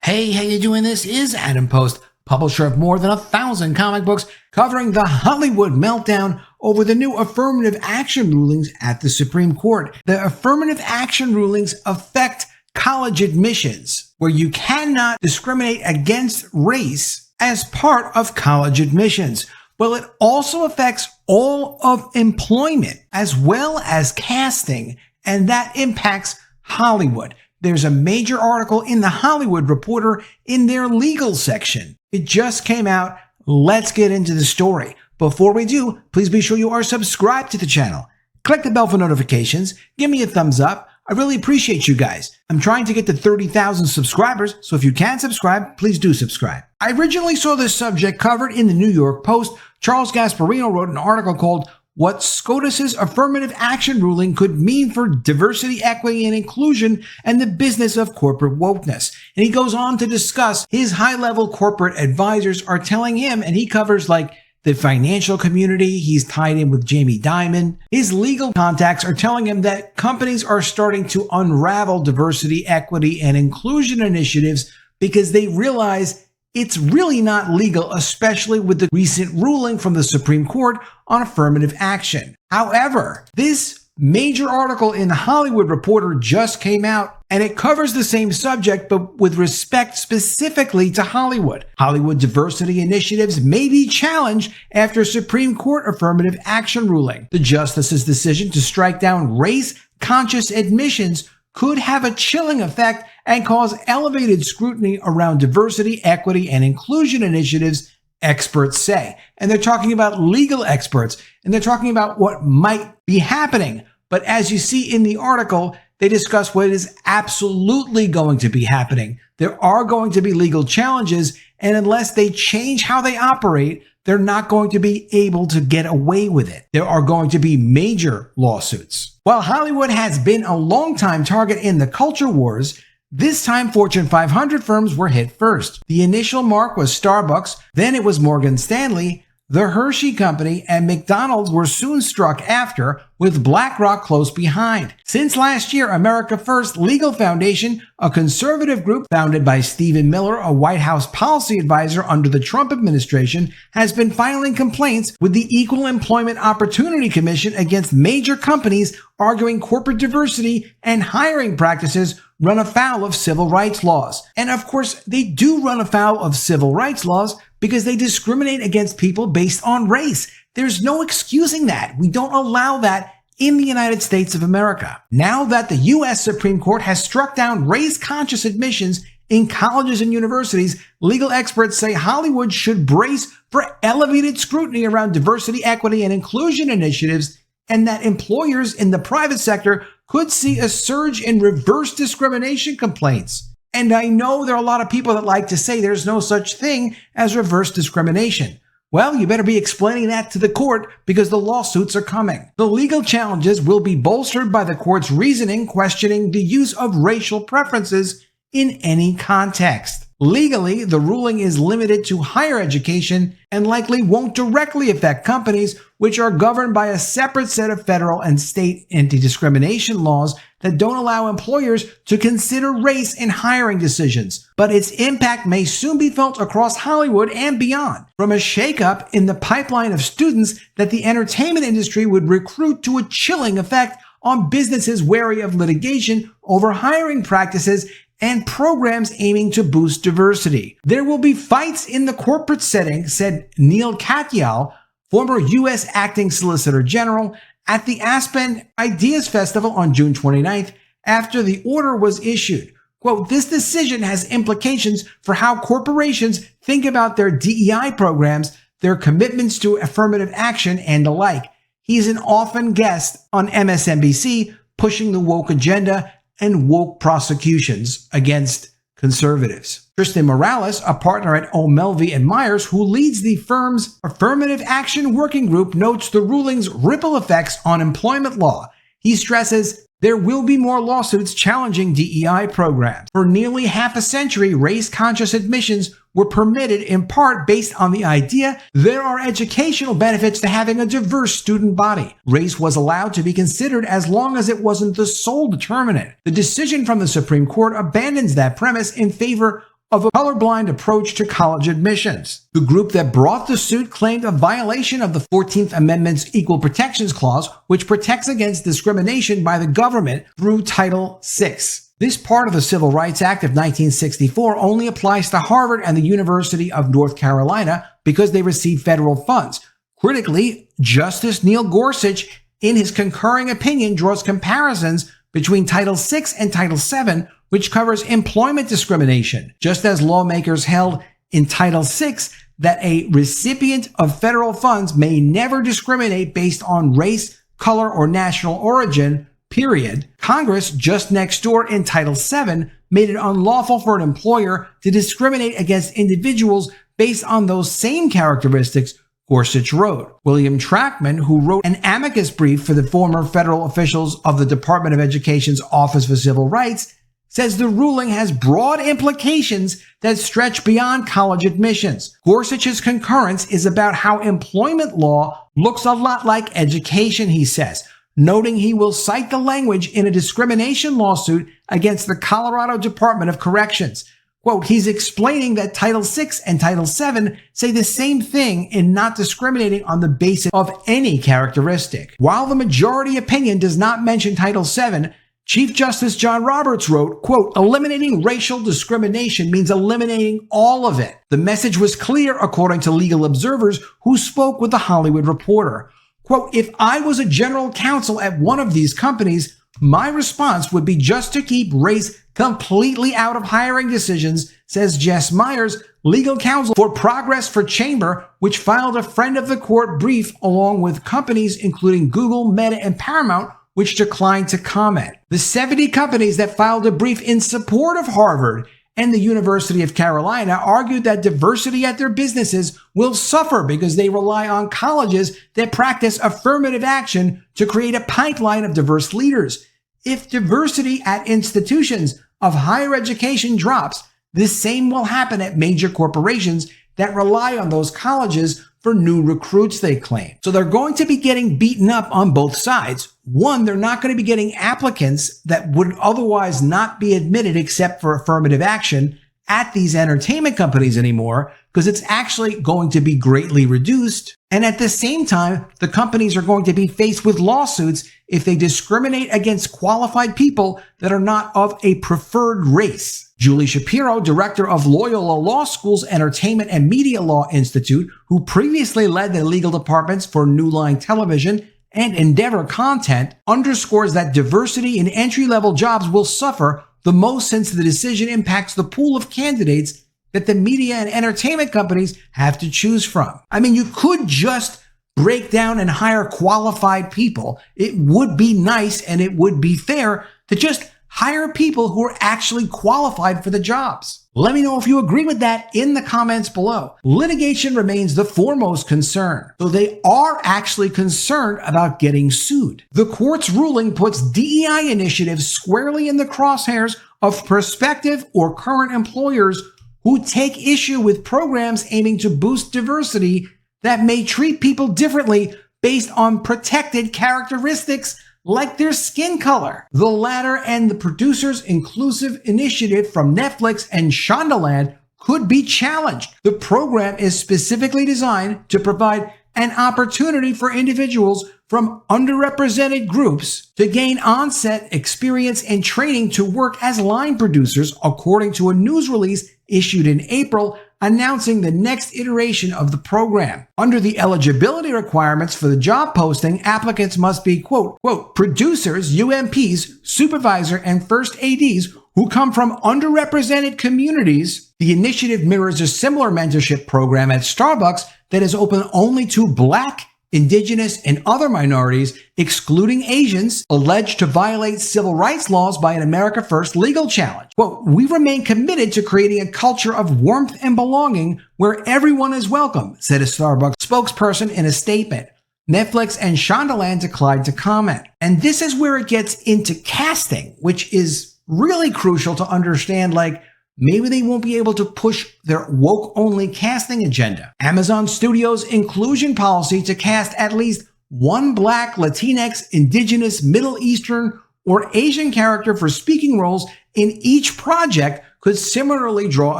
Hey, how you doing? This is Adam Post, publisher of more than 1,000 comic books covering the Hollywood meltdown over the new affirmative action rulings at the Supreme Court. The affirmative action rulings affect college admissions, where you cannot discriminate against race as part of college admissions. Well, it also affects all of employment as well as casting, and that impacts Hollywood. There's a major article in the Hollywood Reporter in their legal section. It just came out. Let's get into the story. Before we do, please be sure you are subscribed to the channel. Click the bell for notifications. Give me a thumbs up. I really appreciate you guys. I'm trying to get to 30,000 subscribers, so if you can subscribe, please do subscribe. I originally saw this subject covered in the New York Post. Charles Gasparino wrote an article called What SCOTUS Affirmative Action Ruling Could Mean for Diversity, Equity, and Inclusion and the Business of Corporate Wokeness. And he goes on to discuss his high-level corporate advisors are telling him, and he covers like the financial community. He's tied in with Jamie Dimon. His legal contacts are telling him that companies are starting to unravel diversity, equity, and inclusion initiatives because they realize it's really not legal, especially with the recent ruling from the Supreme Court on affirmative action. However, this major article in the Hollywood Reporter just came out, and it covers the same subject, but with respect specifically to Hollywood. Hollywood diversity initiatives may be challenged after Supreme Court affirmative action ruling. The justice's decision to strike down race-conscious admissions could have a chilling effect and cause elevated scrutiny around diversity, equity, and inclusion initiatives, experts say. And they're talking about legal experts, and they're talking about what might be happening. But as you see in the article, they discuss what is absolutely going to be happening. There are going to be legal challenges, and unless they change how they operate, they're not going to be able to get away with it. There are going to be major lawsuits. While Hollywood has been a long-time target in the culture wars, this time Fortune 500 firms were hit first. The initial mark was Starbucks, then it was Morgan Stanley, the Hershey Company, and McDonald's were soon struck after, with BlackRock close behind. Since last year, America First Legal Foundation, a conservative group founded by Stephen Miller, a White House policy advisor under the Trump administration, has been filing complaints with the Equal Employment Opportunity Commission against major companies, arguing corporate diversity and hiring practices run afoul of civil rights laws. And of course, they do run afoul of civil rights laws because they discriminate against people based on race. There's no excusing that. We don't allow that in the United States of America. Now that the U.S. Supreme Court has struck down race-conscious admissions in colleges and universities, legal experts say Hollywood should brace for elevated scrutiny around diversity, equity, and inclusion initiatives, and that employers in the private sector could see a surge in reverse discrimination complaints. And I know there are a lot of people that like to say there's no such thing as reverse discrimination. Well, you better be explaining that to the court because the lawsuits are coming. The legal challenges will be bolstered by the court's reasoning questioning the use of racial preferences in any context. Legally, the ruling is limited to higher education and likely won't directly affect companies, which are governed by a separate set of federal and state anti-discrimination laws that don't allow employers to consider race in hiring decisions. But its impact may soon be felt across Hollywood and beyond, from a shakeup in the pipeline of students that the entertainment industry would recruit to a chilling effect on businesses wary of litigation over hiring practices and programs aiming to boost diversity. There will be fights in the corporate setting, said Neil Katyal, former U.S. Acting Solicitor General, at the Aspen Ideas Festival on June 29th after the order was issued. Quote, this decision has implications for how corporations think about their DEI programs, their commitments to affirmative action, and the like. He's an often guest on MSNBC, pushing the woke agenda and woke prosecutions against conservatives. Tristan Morales, a partner at O'Melveny & Myers who leads the firm's Affirmative Action Working Group, notes the ruling's ripple effects on employment law. He stresses there will be more lawsuits challenging DEI programs. For nearly half a century, race-conscious admissions were permitted in part based on the idea there are educational benefits to having a diverse student body. Race was allowed to be considered as long as it wasn't the sole determinant. The decision from the Supreme Court abandons that premise in favor of a colorblind approach to college admissions. The group that brought the suit claimed a violation of the 14th Amendment's Equal Protections Clause, which protects against discrimination by the government through Title VI. This part of the Civil Rights Act of 1964 only applies to Harvard and the University of North Carolina because they receive federal funds. Critically, Justice Neil Gorsuch, in his concurring opinion, draws comparisons between Title VI and Title VII, which covers employment discrimination, just as lawmakers held in Title VI that a recipient of federal funds may never discriminate based on race, color, or national origin, period. Congress, just next door in Title VII, made it unlawful for an employer to discriminate against individuals based on those same characteristics, Gorsuch wrote. William Trackman, who wrote an amicus brief for the former federal officials of the Department of Education's Office for Civil Rights, says the ruling has broad implications that stretch beyond college admissions. Gorsuch's concurrence is about how employment law looks a lot like education, he says, noting he will cite the language in a discrimination lawsuit against the Colorado Department of Corrections. Quote, he's explaining that Title VI and Title VII say the same thing in not discriminating on the basis of any characteristic. While the majority opinion does not mention Title VII, Chief Justice John Roberts wrote, quote, eliminating racial discrimination means eliminating all of it. The message was clear, according to legal observers who spoke with the Hollywood Reporter. Quote, if I was a general counsel at one of these companies, my response would be just to keep race completely out of hiring decisions, says Jess Myers, legal counsel for Progress for Chamber, which filed a friend of the court brief along with companies including Google, Meta, and Paramount, which declined to comment. The 70 companies that filed a brief in support of Harvard and the University of Carolina argued that diversity at their businesses will suffer because they rely on colleges that practice affirmative action to create a pipeline of diverse leaders. If diversity at institutions of higher education drops, the same will happen at major corporations that rely on those colleges for new recruits, they claim. So they're going to be getting beaten up on both sides. One, they're not going to be getting applicants that would otherwise not be admitted except for affirmative action at these entertainment companies anymore, because it's actually going to be greatly reduced. And at the same time, the companies are going to be faced with lawsuits if they discriminate against qualified people that are not of a preferred race. Julie Shapiro, director of Loyola Law School's Entertainment and Media Law Institute, who previously led the legal departments for New Line Television and Endeavor Content, underscores that diversity in entry-level jobs will suffer the most since the decision impacts the pool of candidates that the media and entertainment companies have to choose from. I mean, you could just break down and hire qualified people. It would be nice and it would be fair to just hire people who are actually qualified for the jobs. Let me know if you agree with that in the comments below. Litigation remains the foremost concern, though they are actually concerned about getting sued. The court's ruling puts DEI initiatives squarely in the crosshairs of prospective or current employers who take issue with programs aiming to boost diversity that may treat people differently based on protected characteristics like their skin color. The latter and the Producers Inclusive Initiative from Netflix and Shondaland could be challenged. The program is specifically designed to provide an opportunity for individuals from underrepresented groups to gain on-set experience and training to work as line producers, according to a news release issued in April announcing the next iteration of the program. Under the eligibility requirements for the job posting, applicants must be, quote, producers, UMPs, supervisor, and first ADs who come from underrepresented communities. The initiative mirrors a similar mentorship program at Starbucks that is open only to Black, Indigenous, and other minorities, excluding Asians, alleged to violate civil rights laws by an America First legal challenge. Quote, we remain committed to creating a culture of warmth and belonging where everyone is welcome, said a Starbucks spokesperson in a statement. Netflix and Shondaland declined to comment. And this is where it gets into casting, which is really crucial to understand, like, maybe they won't be able to push their woke-only casting agenda. Amazon Studios' inclusion policy to cast at least one Black, Latinx, Indigenous, Middle Eastern, or Asian character for speaking roles in each project could similarly draw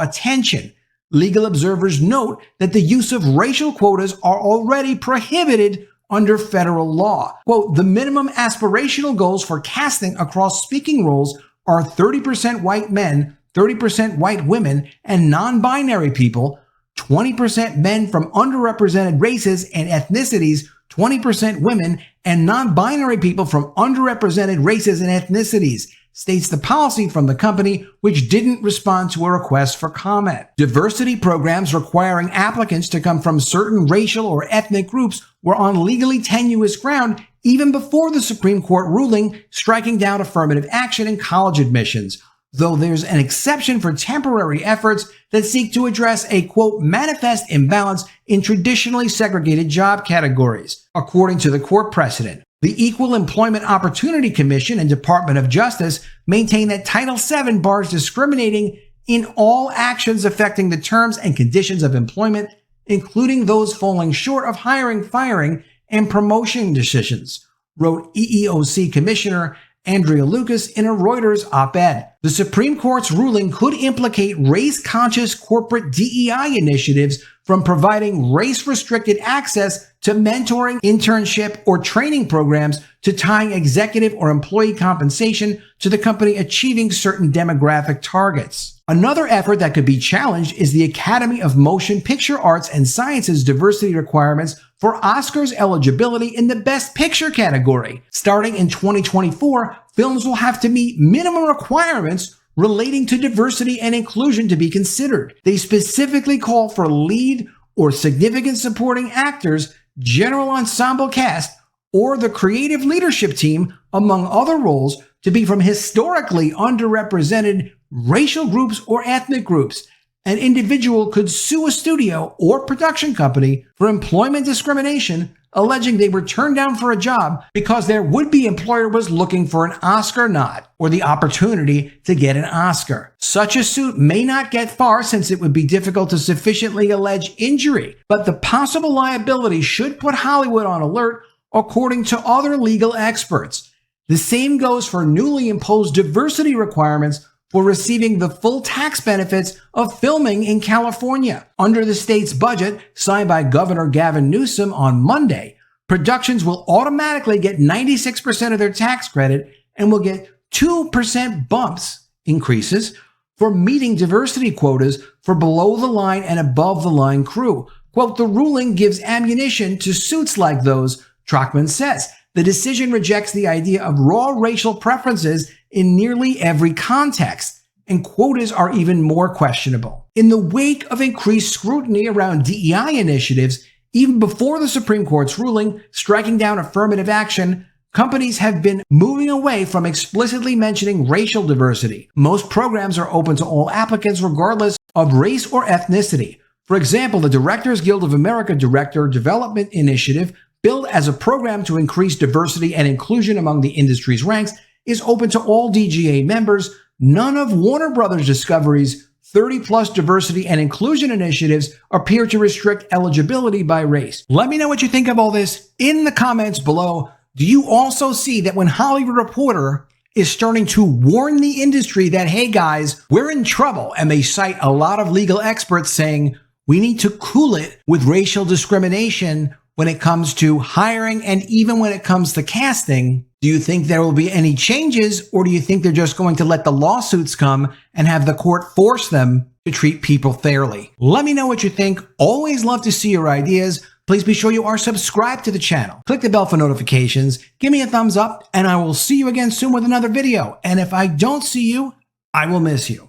attention. Legal observers note that the use of racial quotas are already prohibited under federal law. Quote, the minimum aspirational goals for casting across speaking roles are 30% white men, 30% white women, and non-binary people, 20% men from underrepresented races and ethnicities, 20% women, and non-binary people from underrepresented races and ethnicities, states the policy from the company, which didn't respond to a request for comment. Diversity programs requiring applicants to come from certain racial or ethnic groups were on legally tenuous ground even before the Supreme Court ruling striking down affirmative action in college admissions, though there's an exception for temporary efforts that seek to address a, quote, manifest imbalance in traditionally segregated job categories, according to the court precedent. The Equal Employment Opportunity Commission and Department of Justice maintain that Title VII bars discriminating in all actions affecting the terms and conditions of employment, including those falling short of hiring, firing, and promotion decisions, wrote EEOC Commissioner Andrea Lucas in a Reuters op-ed. The Supreme Court's ruling could implicate race-conscious corporate DEI initiatives from providing race-restricted access to mentoring, internship, or training programs to tying executive or employee compensation to the company achieving certain demographic targets. Another effort that could be challenged is the Academy of Motion Picture Arts and Sciences diversity requirements for Oscars eligibility in the Best Picture category. Starting in 2024, films will have to meet minimum requirements relating to diversity and inclusion to be considered. They specifically call for lead or significant supporting actors, general ensemble cast, or the creative leadership team, among other roles, to be from historically underrepresented racial groups or ethnic groups. An individual could sue a studio or production company for employment discrimination, alleging they were turned down for a job because their would-be employer was looking for an Oscar nod or the opportunity to get an Oscar. Such a suit may not get far since it would be difficult to sufficiently allege injury, but the possible liability should put Hollywood on alert, according to other legal experts. The same goes for newly imposed diversity requirements for receiving the full tax benefits of filming in California. Under the state's budget, signed by Governor Gavin Newsom on Monday, productions will automatically get 96% of their tax credit and will get 2% increases for meeting diversity quotas for below-the-line and above-the-line crew. Quote, the ruling gives ammunition to suits like those, Trockman says. The decision rejects the idea of raw racial preferences in nearly every context, and quotas are even more questionable. In the wake of increased scrutiny around DEI initiatives, even before the Supreme Court's ruling striking down affirmative action, companies have been moving away from explicitly mentioning racial diversity. Most programs are open to all applicants regardless of race or ethnicity. For example, the Directors Guild of America Director Development Initiative, billed as a program to increase diversity and inclusion among the industry's ranks, is open to all DGA members. None of Warner Brothers Discovery's 30-plus diversity and inclusion initiatives appear to restrict eligibility by race. Let me know what you think of all this in the comments below. Do you also see that when Hollywood Reporter is starting to warn the industry that, hey guys, we're in trouble, and they cite a lot of legal experts saying we need to cool it with racial discrimination when it comes to hiring and even when it comes to casting? Do you think there will be any changes, or do you think they're just going to let the lawsuits come and have the court force them to treat people fairly? Let me know what you think. Always love to see your ideas. Please be sure you are subscribed to the channel. Click the bell for notifications. Give me a thumbs up, and I will see you again soon with another video. And if I don't see you, I will miss you.